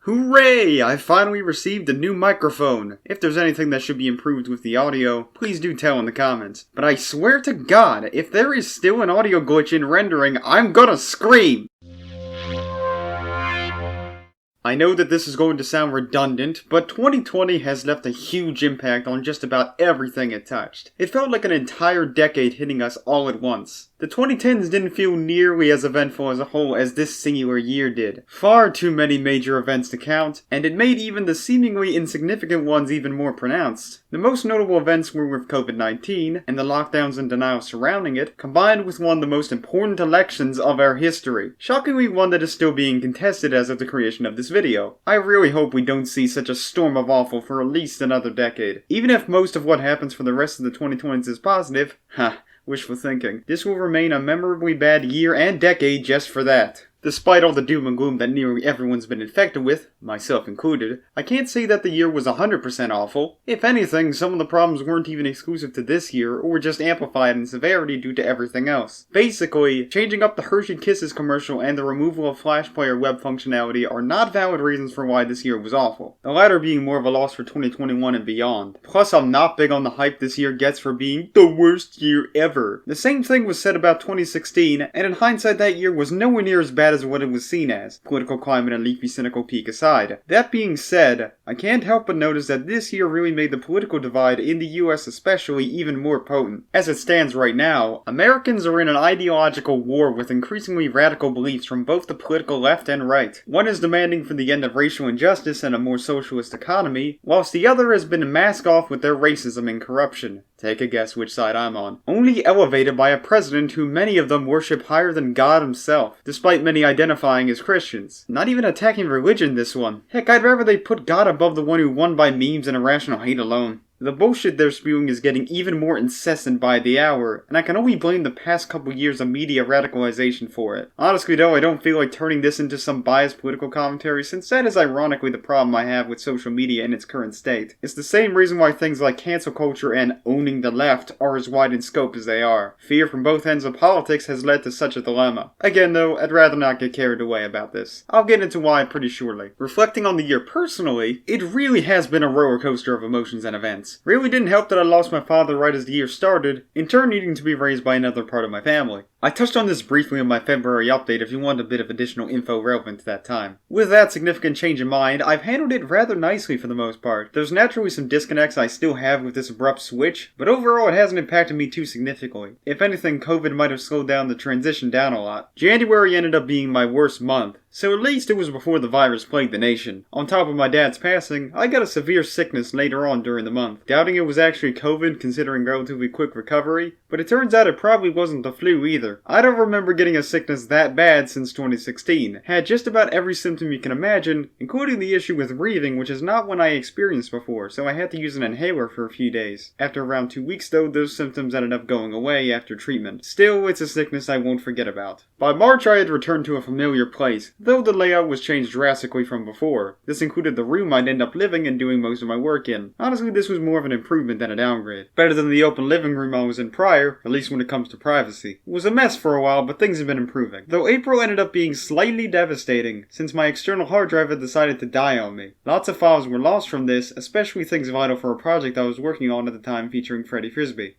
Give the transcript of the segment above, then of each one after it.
Hooray! I finally received a new microphone. If there's anything that should be improved with the audio, please do tell in the comments. But I swear to God, if there is still an audio glitch in rendering, I'm gonna scream! I know that this is going to sound redundant, but 2020 has left a huge impact on just about everything it touched. It felt like an entire decade hitting us all at once. The 2010s didn't feel nearly as eventful as a whole as this singular year did. Far too many major events to count, and it made even the seemingly insignificant ones even more pronounced. The most notable events were with COVID-19, and the lockdowns and denial surrounding it, combined with one of the most important elections of our history. Shockingly, one that is still being contested as of the creation of this video. I really hope we don't see such a storm of awful for at least another decade. Even if most of what happens for the rest of the 2020s is positive, wishful thinking. This will remain a memorably bad year and decade just for that. Despite all the doom and gloom that nearly everyone's been infected with, myself included, I can't say that the year was 100% awful. If anything, some of the problems weren't even exclusive to this year, or were just amplified in severity due to everything else. Basically, changing up the Hershey Kisses commercial and the removal of Flash Player web functionality are not valid reasons for why this year was awful. The latter being more of a loss for 2021 and beyond. Plus, I'm not big on the hype this year gets for being the worst year ever. The same thing was said about 2016, and in hindsight that year was nowhere near as bad as what it was seen as, political climate and leafy cynical peak aside. That being said, I can't help but notice that this year really made the political divide, in the US especially, even more potent. As it stands right now, Americans are in an ideological war with increasingly radical beliefs from both the political left and right. One is demanding for the end of racial injustice and a more socialist economy, whilst the other has been masked off with their racism and corruption. Take a guess which side I'm on. Only elevated by a president who many of them worship higher than God himself, despite many identifying as Christians. Not even attacking religion this one. Heck, I'd rather they put God above the one who won by memes and irrational hate alone. The bullshit they're spewing is getting even more incessant by the hour, and I can only blame the past couple years of media radicalization for it. Honestly though, I don't feel like turning this into some biased political commentary, since that is ironically the problem I have with social media in its current state. It's the same reason why things like cancel culture and owning the left are as wide in scope as they are. Fear from both ends of politics has led to such a dilemma. Again though, I'd rather not get carried away about this. I'll get into why pretty shortly. Reflecting on the year personally, it really has been a roller coaster of emotions and events. Really didn't help that I lost my father right as the year started, in turn needing to be raised by another part of my family. I touched on this briefly in my February update if you want a bit of additional info relevant to that time. With that significant change in mind, I've handled it rather nicely for the most part. There's naturally some disconnects I still have with this abrupt switch, but overall it hasn't impacted me too significantly. If anything, COVID might have slowed down the transition down a lot. January ended up being my worst month, so at least it was before the virus plagued the nation. On top of my dad's passing, I got a severe sickness later on during the month. Doubting it was actually COVID considering relatively quick recovery, but it turns out it probably wasn't the flu either. I don't remember getting a sickness that bad since 2016. Had just about every symptom you can imagine, including the issue with breathing, which is not one I experienced before, so I had to use an inhaler for a few days. After around 2 weeks though, those symptoms ended up going away after treatment. Still, it's a sickness I won't forget about. By March I had returned to a familiar place, though the layout was changed drastically from before. This included the room I'd end up living and doing most of my work in. Honestly, this was more of an improvement than a downgrade. Better than the open living room I was in prior, at least when it comes to privacy. It was a mess for a while, but things have been improving. Though April ended up being slightly devastating, since my external hard drive had decided to die on me. Lots of files were lost from this, especially things vital for a project I was working on at the time featuring Freddy Frisbee.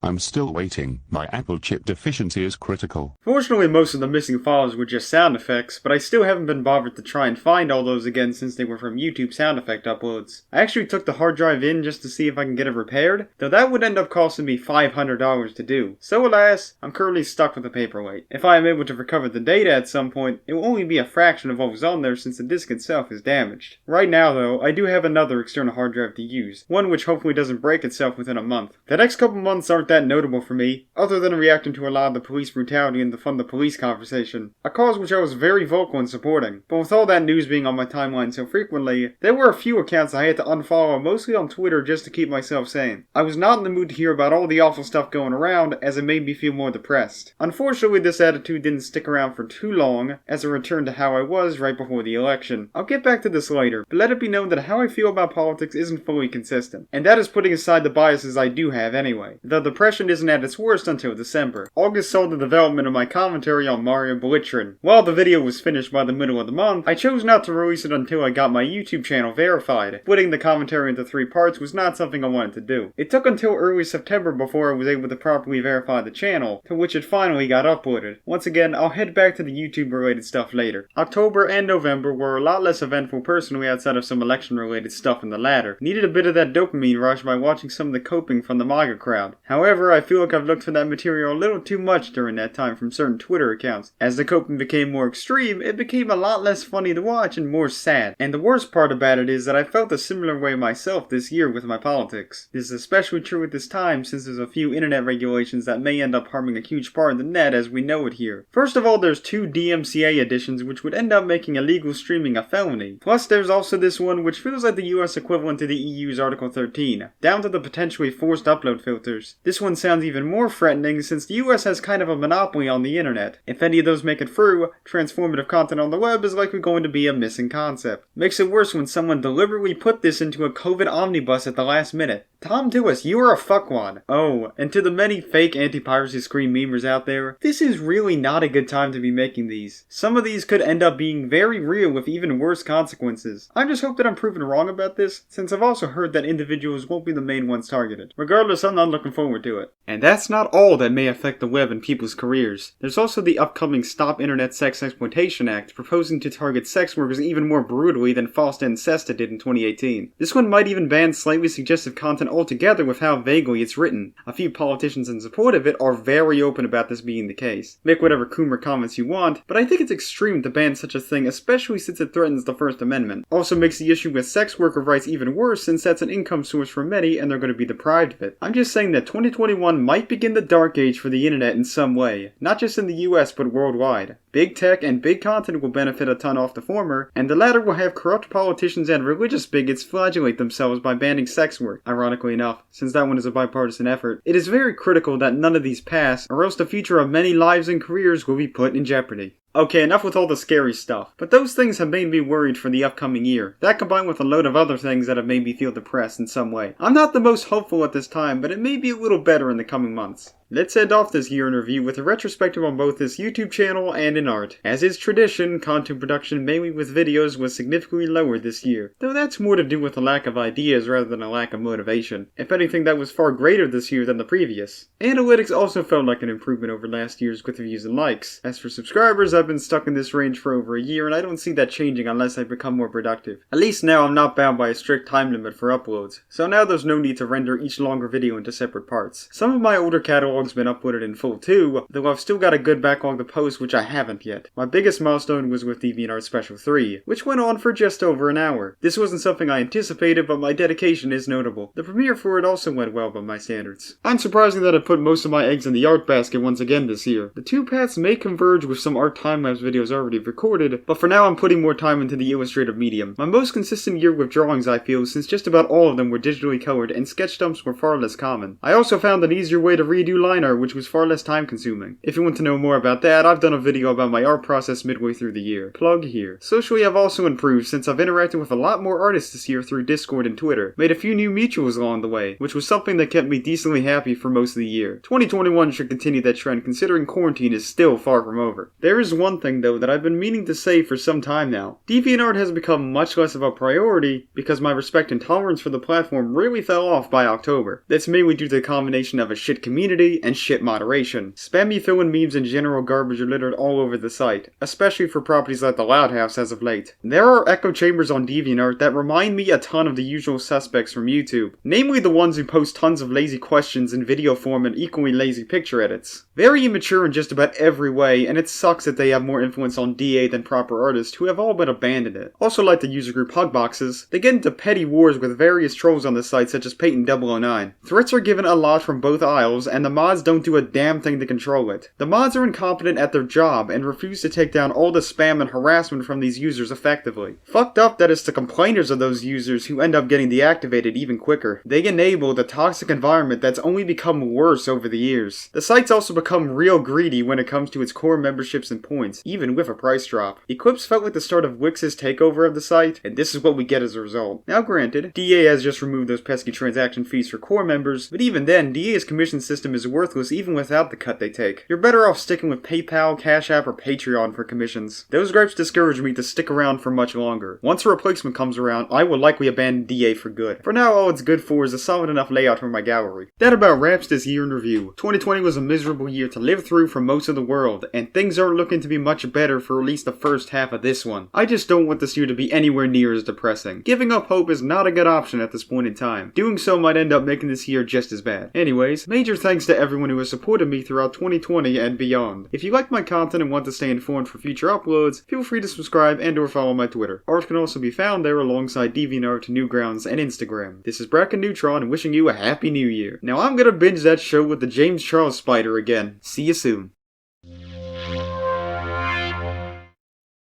I'm still waiting. My Apple chip deficiency is critical. Fortunately, most of the missing files were just sound effects, but I still haven't been bothered to try and find all those again since they were from YouTube sound effect uploads. I actually took the hard drive in just to see if I can get it repaired, though that would end up costing me $500 to do. So alas, I'm currently stuck with the paperweight. If I am able to recover the data at some point, it will only be a fraction of what was on there since the disk itself is damaged. Right now though, I do have another external hard drive to use, one which hopefully doesn't break itself within a month. The next couple months aren't that notable for me, other than reacting to a lot of the police brutality and the fund the police conversation, a cause which I was very vocal in supporting. But with all that news being on my timeline so frequently, there were a few accounts I had to unfollow, mostly on Twitter, just to keep myself sane. I was not in the mood to hear about all the awful stuff going around, as it made me feel more depressed. Unfortunately, this attitude didn't stick around for too long, as it returned to how I was right before the election. I'll get back to this later, but let it be known that how I feel about politics isn't fully consistent, and that is putting aside the biases I do have anyway. Though the depression isn't at its worst until December. August saw the development of my commentary on Mario Bellicherin. While the video was finished by the middle of the month, I chose not to release it until I got my YouTube channel verified. Splitting the commentary into 3 parts was not something I wanted to do. It took until early September before I was able to properly verify the channel, to which it finally got uploaded. Once again, I'll head back to the YouTube related stuff later. October and November were a lot less eventful personally outside of some election related stuff in the latter. Needed a bit of that dopamine rush by watching some of the coping from the MAGA crowd. However, I feel like I've looked for that material a little too much during that time from certain Twitter accounts. As the coping became more extreme, it became a lot less funny to watch and more sad. And the worst part about it is that I felt a similar way myself this year with my politics. This is especially true at this time since there's a few internet regulations that may end up harming a huge part of the net as we know it here. First of all, there's 2 DMCA editions which would end up making illegal streaming a felony. Plus there's also this one which feels like the US equivalent to the EU's Article 13, down to the potentially forced upload filters. This one sounds even more threatening since the US has kind of a monopoly on the internet. If any of those make it through, transformative content on the web is likely going to be a missing concept. Makes it worse when someone deliberately put this into a COVID omnibus at the last minute. Tom Lewis, you are a fuckwad. Oh, and to the many fake anti-piracy scream memers out there, this is really not a good time to be making these. Some of these could end up being very real with even worse consequences. I just hope that I'm proven wrong about this, since I've also heard that individuals won't be the main ones targeted. Regardless, I'm not looking forward to it. And that's not all that may affect the web and people's careers. There's also the upcoming Stop Internet Sex Exploitation Act, proposing to target sex workers even more brutally than False Incesta did in 2018. This one might even ban slightly suggestive content altogether with how vaguely it's written. A few politicians in support of it are very open about this being the case. Make whatever Coomer comments you want, but I think it's extreme to ban such a thing, especially since it threatens the First Amendment. Also makes the issue with sex worker rights even worse since that's an income source for many and they're going to be deprived of it. I'm just saying that 2021 might begin the dark age for the internet in some way, not just in the US but worldwide. Big tech and big content will benefit a ton off the former, and the latter will have corrupt politicians and religious bigots flagellate themselves by banning sex work, ironically enough, since that one is a bipartisan effort. It is very critical that none of these pass, or else the future of many lives and careers will be put in jeopardy. Okay, enough with all the scary stuff, but those things have made me worried for the upcoming year. That combined with a load of other things that have made me feel depressed in some way. I'm not the most hopeful at this time, but it may be a little better in the coming months. Let's end off this year in review with a retrospective on both this YouTube channel and in art. As is tradition, content production mainly with videos was significantly lower this year, though that's more to do with a lack of ideas rather than a lack of motivation. If anything, that was far greater this year than the previous. Analytics also felt like an improvement over last year's with views and likes. As for subscribers, I've been stuck in this range for over a year and I don't see that changing unless I become more productive. At least now I'm not bound by a strict time limit for uploads, so now there's no need to render each longer video into separate parts. Some of my older catalogs been uploaded in full too, though I've still got a good backlog to post which I haven't yet. My biggest milestone was with DeviantArt Special 3, which went on for just over an hour. This wasn't something I anticipated, but my dedication is notable. The premiere for it also went well by my standards. I'm surprising that I put most of my eggs in the art basket once again this year. The two paths may converge with some art time-lapse videos already recorded, but for now I'm putting more time into the illustrative medium. My most consistent year with drawings I feel, since just about all of them were digitally colored and sketch dumps were far less common. I also found an easier way to redo line art which was far less time consuming. If you want to know more about that, I've done a video about my art process midway through the year. Plug here. Socially I've also improved since I've interacted with a lot more artists this year through Discord and Twitter. Made a few new mutuals along the way, which was something that kept me decently happy for most of the year. 2021 should continue that trend considering quarantine is still far from over. There is one thing though that I've been meaning to say for some time now. DeviantArt has become much less of a priority because my respect and tolerance for the platform really fell off by October. That's mainly due to the combination of a shit community and shit moderation. Spammy fill-in memes and general garbage are littered all over the site, especially for properties like the Loud House as of late. There are echo chambers on DeviantArt that remind me a ton of the usual suspects from YouTube, namely the ones who post tons of lazy questions in video form and equally lazy picture edits. Very immature in just about every way, and it sucks that they have more influence on DA than proper artists who have all but abandoned it. Also like the user group Hugboxes, they get into petty wars with various trolls on the site such as Peyton009. Threats are given a lot from both aisles, and the mods don't do a damn thing to control it. The mods are incompetent at their job and refuse to take down all the spam and harassment from these users effectively. Fucked up that it's the complainers of those users who end up getting deactivated even quicker. They enable the toxic environment that's only become worse over the years. The site's also become real greedy when it comes to its core memberships and points. points, even with a price drop. Eclipse felt like the start of Wix's takeover of the site, and this is what we get as a result. Now granted, DA has just removed those pesky transaction fees for core members, but even then, DA's commission system is worthless even without the cut they take. You're better off sticking with PayPal, Cash App, or Patreon for commissions. Those gripes discourage me to stick around for much longer. Once a replacement comes around, I will likely abandon DA for good. For now, all it's good for is a solid enough layout for my gallery. That about wraps this year in review. 2020 was a miserable year to live through for most of the world, and things aren't looking to be much better for at least the first half of this one. I just don't want this year to be anywhere near as depressing. Giving up hope is not a good option at this point in time. Doing so might end up making this year just as bad. Anyways, major thanks to everyone who has supported me throughout 2020 and beyond. If you like my content and want to stay informed for future uploads, feel free to subscribe and or follow my Twitter. Art can also be found there alongside DeviantArt, Newgrounds, and Instagram. This is Bracken Neutron wishing you a happy new year. Now I'm gonna binge that show with the James Charles spider again. See you soon.